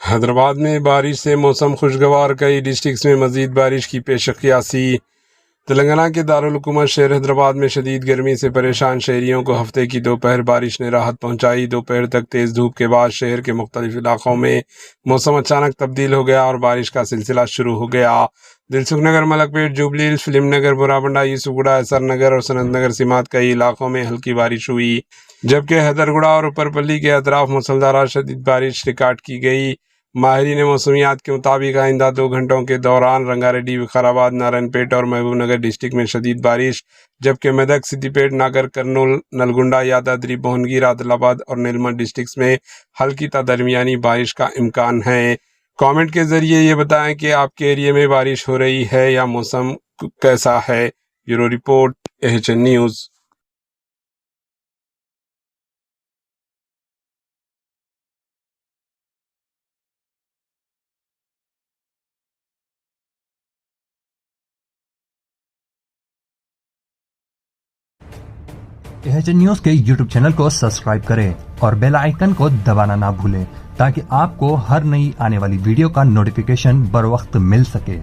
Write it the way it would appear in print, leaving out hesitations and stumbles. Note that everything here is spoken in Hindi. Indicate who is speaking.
Speaker 1: हैदराबाद में बारिश से मौसम खुशगवार, कई डिस्ट्रिक्ट्स में मजीद बारिश की पेशकयासी। तेलंगाना के दारुल हुकूमत शहर हैदराबाद में शदीद गर्मी से परेशान शहरियों को हफ्ते की दोपहर बारिश ने राहत पहुंचाई। दोपहर तक तेज धूप के बाद शहर के मुख्तलिफ इलाकों में मौसम अचानक तब्दील हो गया और बारिश का सिलसिला शुरू हो गया। दिलसुख नगर, मलकपेट, जुबली हिल्स, फिल्म नगर, बुराबंडा, यूसुफगुड़ा, एसर नगर और सनत नगर समेत कई इलाकों में हल्की बारिश हुई, जबकि हैदरगुड़ा और ऊपरपल्ली के अतराफ मूसलाधार और शदीद बारिश रिकॉर्ड की गई। माहिरीन मौसमियात के मुताबिक आइंदा 2 घंटों के दौरान रंगारेड्डी, विकाराबाद, नारायणपेट और महबूबनगर डिस्ट्रिक्ट में शदीद बारिश, जबकि मेदक, सिद्दीपेट, नागर कर्नूल, नलगुंडा, यादाद्री, भुवनगिर, आदिलाबाद और नीलमत डिस्ट्रिक्ट में हल्की ता दरमियानी बारिश का इम्कान है। कमेंट के जरिए ये बताएं कि आपके एरिया में बारिश हो रही है या मौसम कैसा है। Bureau report, AHN news.
Speaker 2: AHN news के YouTube चैनल को सब्सक्राइब करें और बेल आइकन को दबाना ना भूलें ताकि आपको हर नई आने वाली वीडियो का नोटिफिकेशन बर वक्त मिल सके।